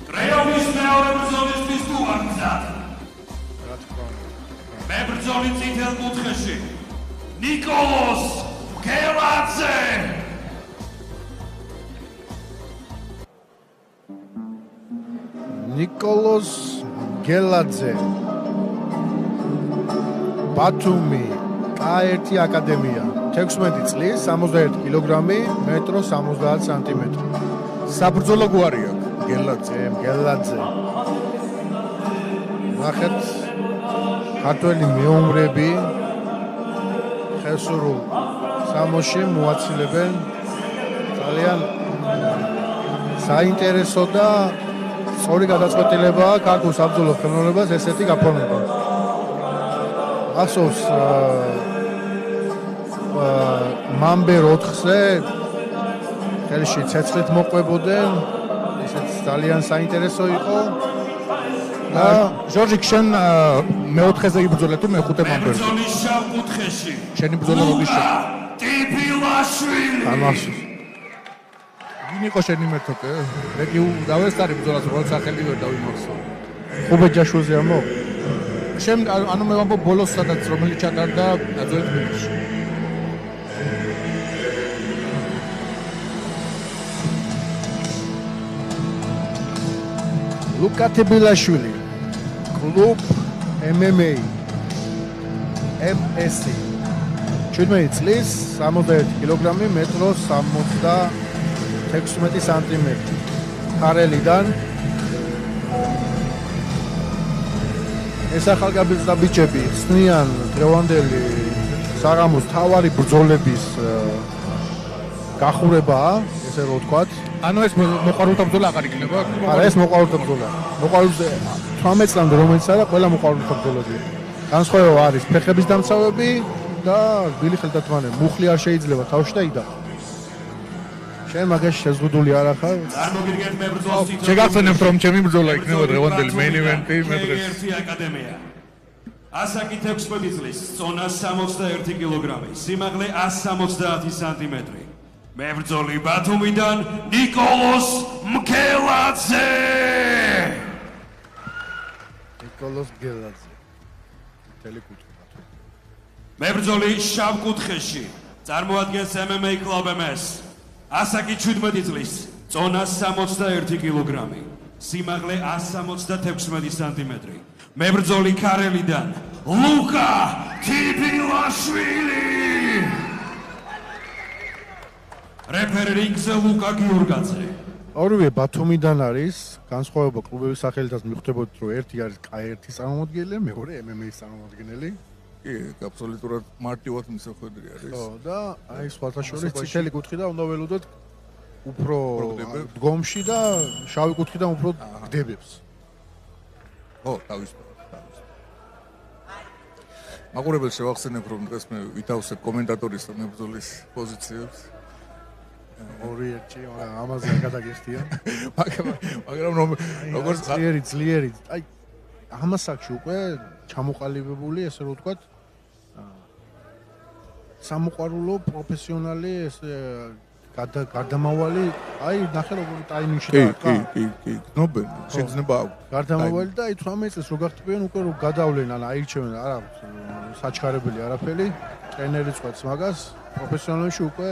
ტრიუმფის მეორე ბრძოლისთვის თუ არ გზად. რა თქმა უნდა. მებრძოლი წითელ კუთხეში ნიკოლოს გელაძე. ნიკოლოს გელაძე. ბათუმი K1 აკადემია 16 წლის 61 კილოგრამი მეტრო 70 სანტიმეტრი. საბრძოლო გვარი აქვს გელაძე. ნახეთ ქართველი მეომრები ხესურულ სამოში მოაცილებენ ძალიან საინტერესო და სწორი გადაწყვეტილებაა ქართულ საბრძოლო ხელოვნებას ესეთი გაფორმება. ასოს მამბერ 4-ზე ხელში ცეცხლით მოყვებოდნენ. ესეც ძალიან საინტერესო იყო. და ჟორჟი შენ მე-4-ზე იბრძოლე თუ მე-5-ე მამბერზე? მებრძოლი შავ კუთხეში. შენი ბრძოლა როდის შედგა? ტიფილაშვილი. თამაში. ვინ იყო შენი მეთოქე? მე კი დავესწარი ბრძოლას, როგორც სახელი ვერ დავიმახსოვრ. ხუბე ჯაშუზე ამო? შენ ანუ მე ვამბობ ბოლოს სადაც რომელიც ჩატარდა ძველი თბილისში. ლუკა თბილაშვილი კლუბ MMA MSC 17 წლის 61 კილოგრამი მეტრო 76 სანტიმეტრი ხარელიდან ეს ახალგაზრდა ბიჭები ხსნიან დღევანდელი საღამოს თავარი ბრძოლების გახურებაა ესე რომ ვთქვათ. ანუ ეს მოყვარულთა ბრძოლა აღარ იქნება? არა, ეს მოყვარულთა ბრძოლა. მოყვარულზე 18 წლამდე რომელიც არა, ყველა მოყვარულთა ბრძოლები. განსხვავება არის ფეხების დამცავები და რბილი ხელთათმანები. მუხლი არ შეიძლება თავში და იდა. შენ მაგაში შეზღუდული არ ახარ? წარმოგიდგენთ მებრძოლს თითო. შეგახსენებთ რომ ჩემი ბრძოლა იქნება დღევანდელი main event-ი მე დღეს. K1 აკადემია. ასაკი 16 წლის, წონა 61 კილოგრამი, სიმაღლე 170 სანტიმეტრი. მებრძოლი ბათუმიდან ნიკოლოს მგელაძე. ნიკოლოს გელაძე. ტელეკუთხედა. მებრძოლი შავ კუთხეში წარმოადგენს MMA Club MS. ასაკი 17 წლის, წონა 61 კილოგრამი, სიმაღლე 176 სანტიმეტრი. მებრძოლი ქარელიდან ლუკა თიბილაშვილი. რეფერი რინგზე ლუკა გიორგაძე. ორივე ბათუმიდან არის, განსხვავება კლუბების სახელითაც მიხვდებოდით რომ ერთი არის K1-ის წარმომადგენელი, მეორე MMA-ის წარმომადგენელი. კი, აბსოლუტურად მარტივად მისახვედრი არის. ხო, და აი სხვათა შორის წითელი კუთხე და უნდა ველოდოთ უფრო დგომში და შავი კუთხიდან უფრო გდებებს. ხო, თავისთავად. მაყურებელს შევახსენებ რომ დღეს მე ვითავსებ კომენტატორის და მებრძოლის პოზიციებს. ორი ერთი, ამაზე არ გადაგიხდია. მაგრამ როგორც ძლიერი, აი ამასაკში უკვე ჩამოყალიბებული, ესე რომ ვთქვათ, სამოყვარულო პროფესიონალი ესე გარდამავალი, აი ნახე როგორ ტაიმინგში დააკა. კი, გნობენ, შეიძლება აქვს. გარდამავალი და აი 18 წელს რო გახტებიან უკვე რო გადავლენ, ან აირჩევენ, არა საჩქარებელი არაფერი, ტრენერიც ყვეთს მაგას, პროფესიონალში უკვე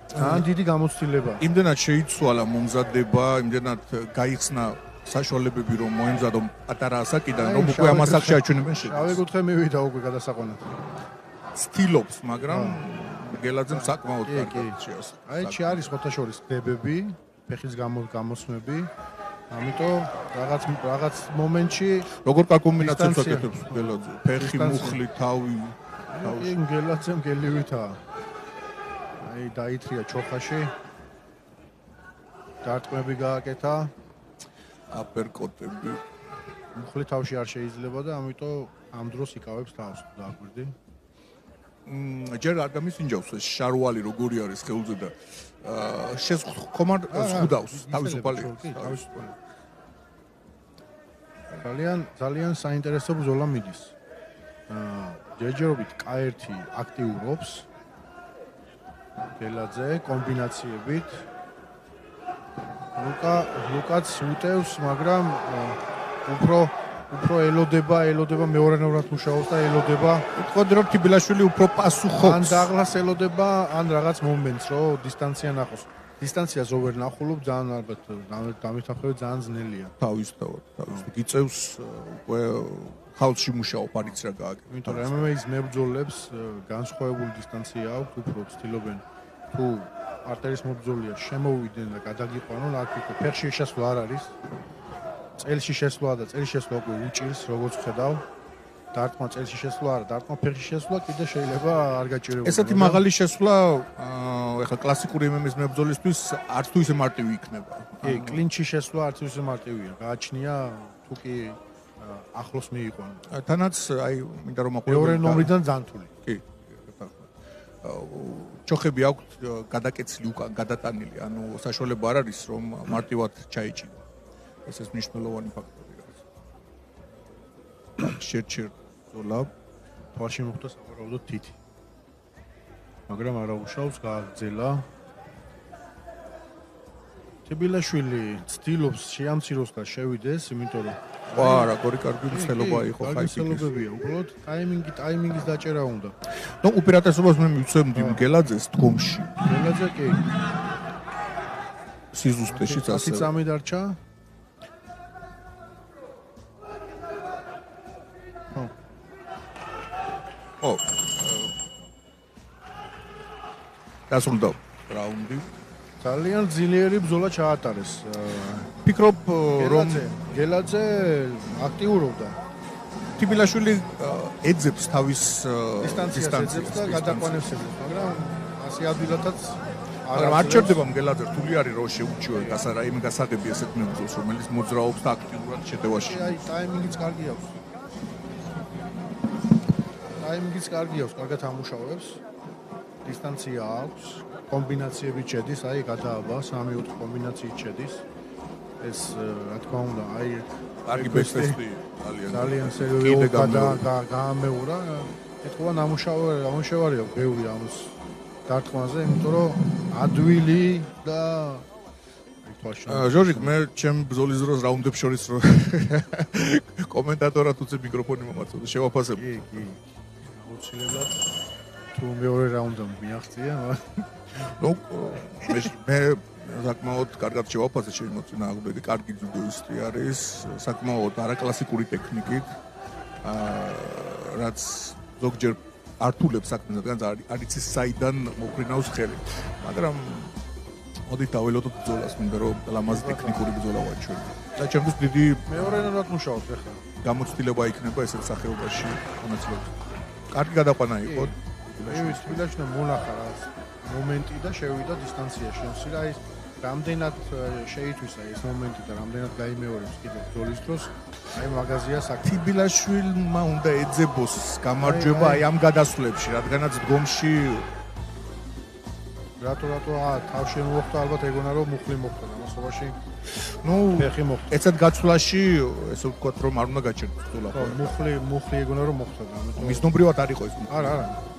ძალიან დიდი გამოცდილება. იმდენად შეიცვალა მომზადება, იმდენად გაიხსნა საშუალებები რომ მოემზადო პატარა ასაკიდან რომ უკვე ამ ასაკში აჩვენებენ შედეგს. შავი კუთხე მივიდა უკვე გადასაყვანად. სტილობს, მაგრამ გელაძემ საკმაოდ კარგად შეასრულა. აი ჭი არის ხოთა შორის დებები, ფეხის გამოსმები. ამიტომ რაღაც მომენტში როგორ კაკომბინაციებს აკეთებს გელაძე? ფეხი, მუხლი, თავი. აი გელაძემ გელივითაა. აი დაითრია ჩოხაში. დარტყმები გააკეთა. აპერკოტები. მუხლი თავში არ შეიძლება და ამიტომ ამ დროს იკავებს თავს, დააკვირდი. ჯერ არ გამისინჯავს ეს შარვალი როგორი არის ხელზე და ხომ არ ზღუდავს თავისუფალი. ძალიან საინტერესო ბრძოლა მიდის. ჯერჯერობით K1 აქტიურობს. გელაძე კომბინაციებით ლუკაც უტევს, მაგრამ უფრო ელოდება მეორენეურად მუშაობს და ელოდება. ვთქვათ რომ თბილაშვილი უფრო პასუხობს. ან დაღლას ელოდება, ან რაღაც მომენტს, რომ დისტანცია ნახოს. დისტანცია ზოვერ ნახულობ ძალიან ალბათ დამეთანხმებით ძალიან ძნელია. თავისთავად. გიწევს უკვე ხალხში მუშაობ არიც რა გააკეთე. იმიტომ რომ MMA-ის მებრძოლებს განსხვავებული დისტანცია აქვს, უფრო ცდილობენ თუ პარტნერის მებრძოლია შემოვიდნენ და გადაგიყვანონ, აქ უკვე ფეხში შესვლა არ არის. წელში შესვლა და წელში შესვლა უკვე უჭირს, როგორც ხედავ. დარტყმა წელში შესვლა არა, დარტყმა ფეხში შესვლა კიდე შეიძლება არ გაჭირებოდეს. ესეთი მაღალი შესვლა ეხლა კლასიკური MMA-ის მებრძოლისთვის არც თუ ისე მარტივი იქნება. კი, კლინჩი შესვლა არც ისე მარტივია. გააჩნია თუ კი ახლოს მიიყვანო. თანაც აი მინდა რომ მეორე ნომრიდან ძანთული. კი. ჩოხები აქვთ გადაკეცილი უკან გადატანილი, ანუ საშუალება არ არის რომ მარტივად ჩაიჭიდო. ეს მნიშვნელოვანი ფაქტორი არის. შერჩერ ზოლა თვალში მოხდა სავარაუდოდ თითი. მაგრამ არა უშავს გააგრძელა. თბილაშვილი ცდილობს შეამციროს და შევიდეს, იმიტომ რომ არა, გორი კარგი მცდელობა იყო ხაიფიკის. ხაიფიკებია, უბრალოდ ტაიმინგის დაჭერა უნდა. ნუ უპირატესობას მე მივცემდი გელაძეს დგომში. გელაძე კი. სიზუსტეშიც ასე. წამი დარჩა. დასრულდა რაუნდი. ძალიან ძლიერი ბრძოლა ჩაატარეს. ფიქრობ რომ გელაძე აქტიურობდა. თბილაშვილი ეძებს თავის დისტანციას და გადაყვანებს ეძებს, მაგრამ ასე ადვილადაც მაგრამ არ ჩერდება გელაძე რთული არის რომ შეუჩიო რაიმე გასაღები ესეთ მებრძოლს რომელიც მოძრაობს და აქტიურად შეტევაში. აი ტაიმინგიც კარგი აქვს. ტაიმინგიც კარგი აქვს, კარგად ამუშავებს. დისტანცია აქვს, კომბინაციები შედის, აი გადააბა 3-4 კომბინაციით შედის. ეს რა თქმა უნდა, აი კარგი ბესტესტი ძალიან სერიოზულად გაამეურა. ეთქვა ნამუშევარია ბევრი ამის დარტყმაზე, იმიტომ რომ ადვილი და ჟორჟიკ მე ჩემ ბრძოლის დროს რაუნდებს შორის რო კომენტატორად უცებ მიკროფონი მომაწოდა შევაფასებ. კი. აუცილებლად თუ მეორე რაუნდმა მიაღწია, ნუ მე საკმაოდ კარგად შევაფასე შემოწინა აგდები კარგი ძუდოისტი არის საკმაოდ არაკლასიკური ტექნიკით რაც ზოგჯერ ართულებს საქმეს რადგან არ იცის საიდან მოკრინავს ხელი მაგრამ მოდით დაველოდოთ ბრძოლას მინდა რომ ლამაზი ტექნიკური ბრძოლა ვაჩვენო და ჩემთვის დიდი მეორენად მუშაობს ახლა გამოცდილება იქნება ესეთ სახეობაში მონაწილეობა კარგი გადაყვანა იყო ის თბილისში მონახა რა მომენტი და შევიდა დისტანციაში ამსირა ის რამდენად შეითვისა ეს მომენტი და რამდენად გაიმეორებს კიდევ ბრძოლის დროს აი მაგაზია საქმე თბილაშვილმა უნდა ეძებოს გამარჯვება აი ამ გადასვლებში რადგანაც დგომში რატო თავში მოხდა ალბათ ეგონა რომ მუხლი მოხდა ამასობაში ნუ ფეხი მოხდა ეცად გაცვლაში ესე ვთქვათ რომ არ უნდა გაჩერდეს ბრძოლა ხო მუხლი ეგონა რომ მოხდა ამიტომ მისნობრივად არ იყო ეს არა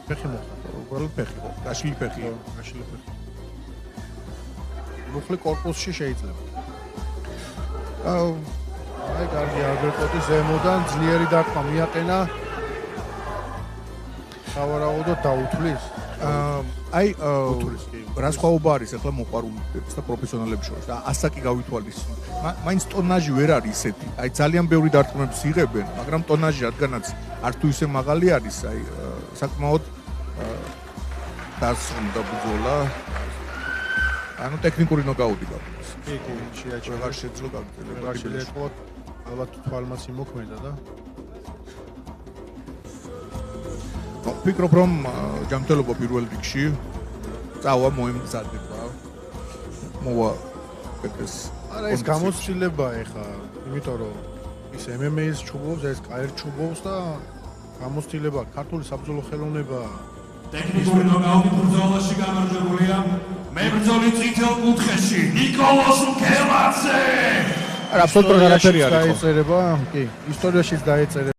ფეხი მოხდა უბრალოდ ფეხი ხო გაშლილი ფეხი მუხლი კორპუსში შეიძლება აი კარგი ალბერტოტი ზემოდან ძლიერი დარტყმა მიაყენა სავარაუდოდ დაუთვლის აი რა სხვაობა არის ახლა მოყვარულებს და პროფესიონალებს შორის და ასაკი გავითვალის მაინც ტონაჟი ვერ არის ისეთი აი ძალიან ბევრი დარტყმებს იღებენ მაგრამ ტონაჟი რადგანაც არ თუ ისე მაღალი არის აი საკმაოდ დასრულდა ბრძოლა ანუ ტექნიკური ნოკაუტი გაქვს კი შეაჩერა აღარ შეძლო გაგრძელება შეიძლება ალბათ თვალმაც იმოქმედა და ვფიქრობ რომ ჯანმრთელობა პირველ რიგში წავა მოემზადება მოვა ეს არა ეს გამოცდილებაა ეხა იმიტომ რომ ის MMA-ს ჩუბობს ეს კაერ ჩუბობს და გამოცდილება ქართული საბრძოლო ხელოვნება ტექნიკური ნოკაუტი ბრძოლაში გამარჯვებულია მებრძოლი წითელ კუთხეში ნიკოლოზ გელაძე აბსოლუტურად არაფერი არ იყო დაეწერება კი ისტორიაშიც დაეწერება